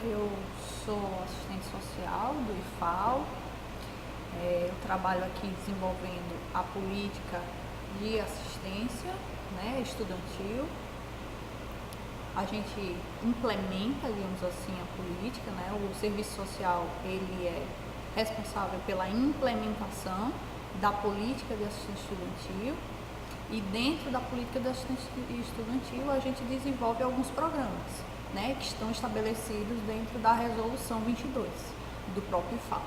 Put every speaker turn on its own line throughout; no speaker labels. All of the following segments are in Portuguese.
Eu sou assistente social do IFAL. Eu trabalho aqui desenvolvendo a política de assistência, né, estudantil. A gente implementa, digamos assim, a política, né? O serviço social ele é responsável pela implementação da política de assistência estudantil, e dentro da política de assistência estudantil a gente desenvolve alguns programas, né, que estão estabelecidos dentro da resolução 22 do próprio IFAL.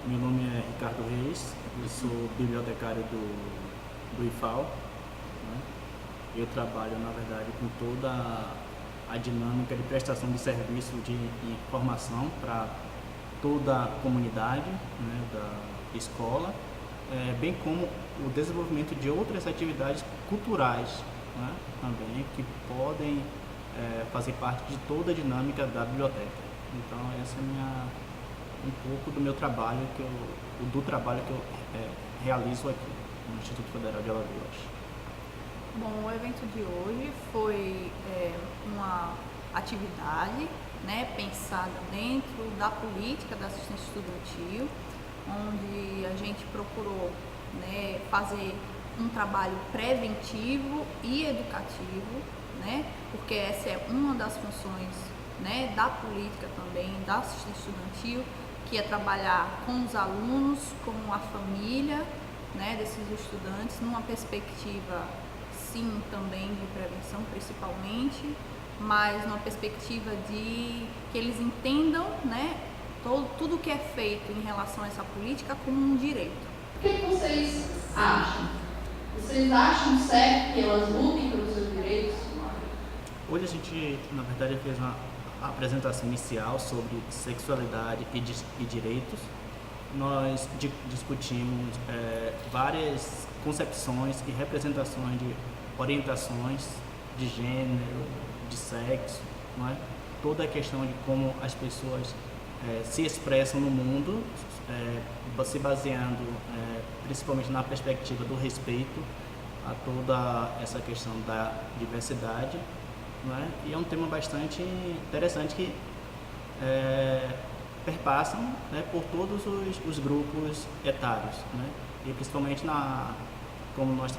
Meu nome é Ricardo Reis, eu sou bibliotecário do IFAL, né? Eu trabalho, na verdade, com toda a dinâmica de prestação de serviço de informação para toda a comunidade, né, da escola, bem como o desenvolvimento de outras atividades culturais, né, também, que podem fazer parte de toda a dinâmica da biblioteca. Então, essa é um pouco do meu trabalho, do trabalho que eu realizo aqui no Instituto Federal de Alagoas.
Bom, o evento de hoje foi uma atividade, né, pensada dentro da política da assistência estudantil, onde a gente procurou, né, fazer um trabalho preventivo e educativo, né, porque essa é uma das funções, né, da política também, da assistência estudantil, que é trabalhar com os alunos, com a família, né, desses estudantes, numa perspectiva, sim, também de prevenção principalmente, mas numa perspectiva de que eles entendam, né, tudo que é feito em relação a essa política como um direito.
O que vocês acham? Vocês acham certo que elas lutem pelos seus direitos?
Hoje a gente, na verdade, fez uma apresentação inicial sobre sexualidade e direitos. Nós discutimos várias concepções e representações de orientações de gênero, de sexo, não é? Toda a questão de como as pessoas se expressam no mundo, se baseando principalmente na perspectiva do respeito a toda essa questão da diversidade, não é? E é um tema bastante interessante que perpassam, né, por todos os grupos etários, né? E principalmente como nós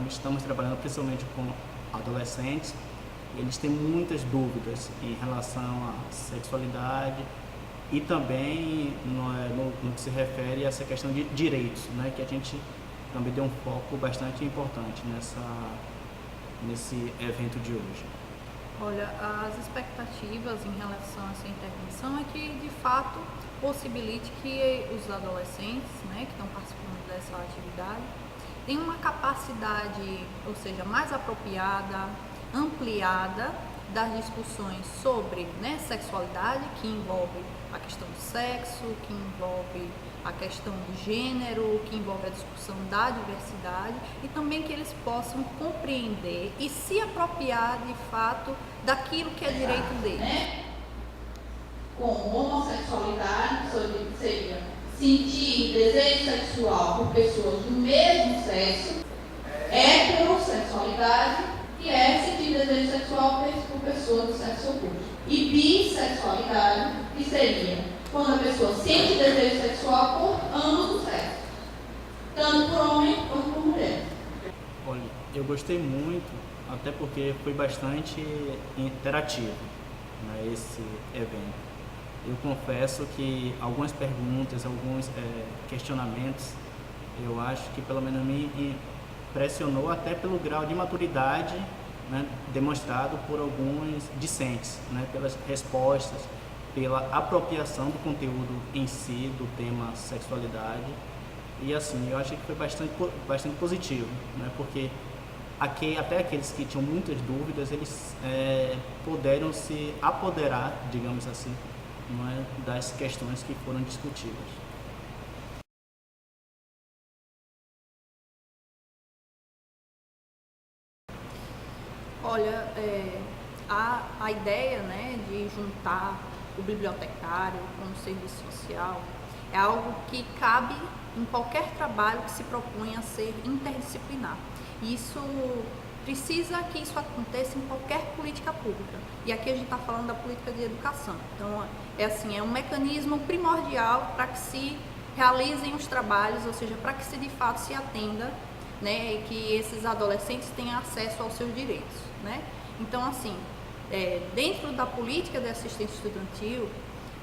estamos trabalhando principalmente com adolescentes. Eles têm muitas dúvidas em relação à sexualidade e também no que se refere a essa questão de direitos, né, que a gente também deu um foco bastante importante nesse evento de hoje.
Olha, as expectativas em relação a essa intervenção é que, de fato, possibilite que os adolescentes, né, que estão participando dessa atividade tenham uma capacidade, ou seja, mais apropriada, ampliada das discussões sobre, né, sexualidade, que envolve a questão do sexo, que envolve a questão do gênero, que envolve a discussão da diversidade, e também que eles possam compreender e se apropriar de fato daquilo que é direito deles.
Com homossexualidade seria sentir desejo sexual por pessoas do mesmo sexo. Heterossexualidade, que é sentir desejo sexual por pessoas do sexo oposto. E bissexualidade, que seria quando a pessoa sente desejo sexual por ambos os sexos, tanto por homem quanto por mulher.
Olha, eu gostei muito, até porque foi bastante interativo, né, esse evento. Eu confesso que algumas perguntas, alguns questionamentos, eu acho que pelo menos me impressionou até pelo grau de maturidade, né, demonstrado por alguns discentes, né, pelas respostas, pela apropriação do conteúdo em si, do tema sexualidade. E assim, eu achei que foi bastante positivo, né, porque até aqueles que tinham muitas dúvidas, eles puderam se apoderar, digamos assim, não é, das questões que foram discutidas.
Olha, a ideia, né, de juntar o bibliotecário com o serviço social é algo que cabe em qualquer trabalho que se propõe a ser interdisciplinar. Isso precisa que isso aconteça em qualquer política pública. E aqui a gente está falando da política de educação. Então, é um mecanismo primordial para que se realizem os trabalhos, ou seja, para que se de fato se atenda, né, e que esses adolescentes tenham acesso aos seus direitos, né? Então, assim, dentro da política de assistência estudantil,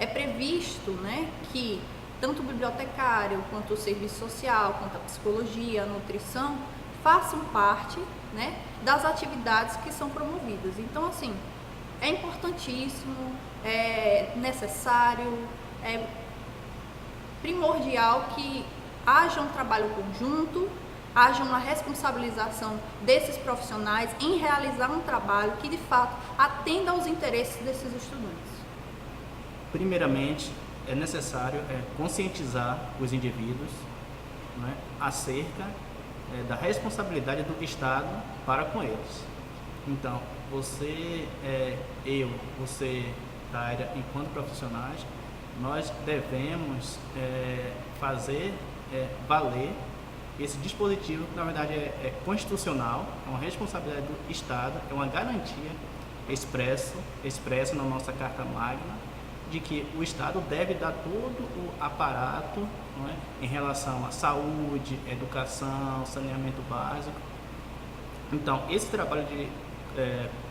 é previsto, né, que tanto o bibliotecário, quanto o serviço social, quanto a psicologia, a nutrição, façam parte, né, das atividades que são promovidas. Então, assim, é importantíssimo, é necessário, é primordial que haja um trabalho conjunto, haja uma responsabilização desses profissionais em realizar um trabalho que, de fato, atenda aos interesses desses estudantes.
Primeiramente, é necessário conscientizar os indivíduos, né, acerca da responsabilidade do Estado para com eles. Então, você, você, Taira, enquanto profissionais, nós devemos fazer valer esse dispositivo, que na verdade é constitucional, é uma responsabilidade do Estado, é uma garantia expressa na nossa Carta Magna, de que o Estado deve dar todo o aparato, não é, em relação à saúde, educação, saneamento básico. Então, esse trabalho de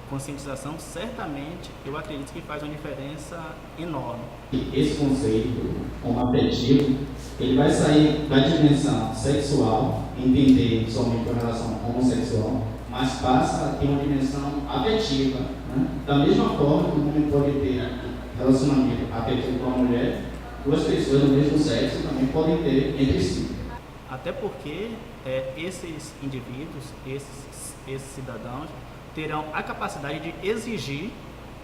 conscientização, certamente, eu acredito que faz uma diferença enorme.
Esse conceito, como afetivo, ele vai sair da dimensão sexual, entender somente com relação homossexual, mas passa a ter uma dimensão afetiva, né? Da mesma forma que o homem pode ter relacionamento afetivo com a mulher, duas pessoas do mesmo sexo também podem ter entre si.
Até porque esses indivíduos, esses cidadãos, terão a capacidade de exigir,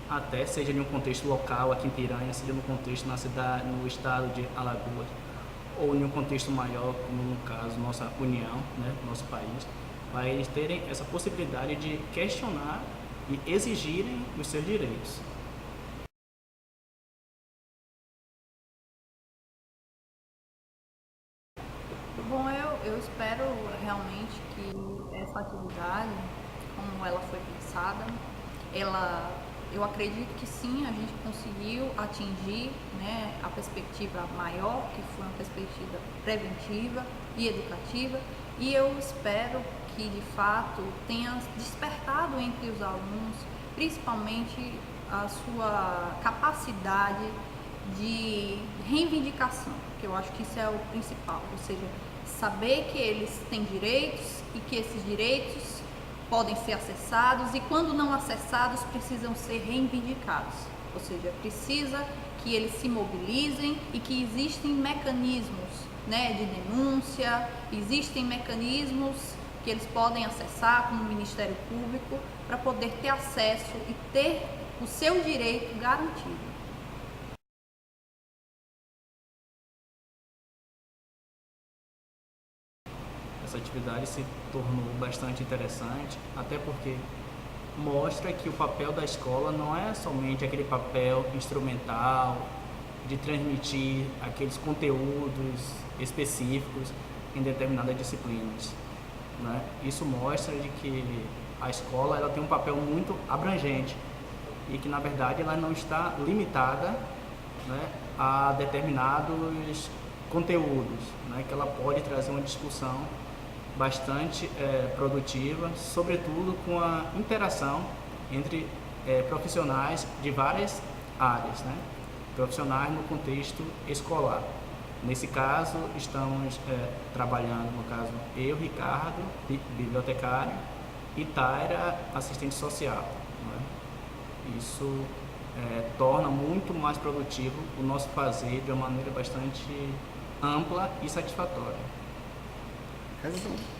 até seja em um contexto local aqui em Piranha, seja no contexto na cidade, no estado de Alagoas, ou em um contexto maior, como no caso nossa União, né, nosso país, para eles terem essa possibilidade de questionar e exigirem os seus direitos.
Bom, eu espero realmente que essa atividade, como ela foi pensada, eu acredito que sim, a gente conseguiu atingir, né, a perspectiva maior, que foi uma perspectiva preventiva e educativa, e eu espero que de fato tenha despertado entre os alunos, principalmente a sua capacidade de reivindicação, que eu acho que isso é o principal, ou seja, saber que eles têm direitos e que esses direitos podem ser acessados e, quando não acessados, precisam ser reivindicados. Ou seja, precisa que eles se mobilizem e que existem mecanismos, né, de denúncia, existem mecanismos que eles podem acessar, como o Ministério Público, para poder ter acesso e ter o seu direito garantido.
Essa atividade se tornou bastante interessante, até porque mostra que o papel da escola não é somente aquele papel instrumental de transmitir aqueles conteúdos específicos em determinadas disciplinas, né? Isso mostra de que a escola ela tem um papel muito abrangente e que, na verdade, ela não está limitada, né, a determinados conteúdos, né, que ela pode trazer uma discussão bastante produtiva, sobretudo com a interação entre profissionais de várias áreas, né? Profissionais no contexto escolar. Nesse caso, estamos trabalhando, no caso, eu, Ricardo, bibliotecário, e Taira, assistente social, né? Isso torna muito mais produtivo o nosso fazer de uma maneira bastante ampla e satisfatória.
Razão.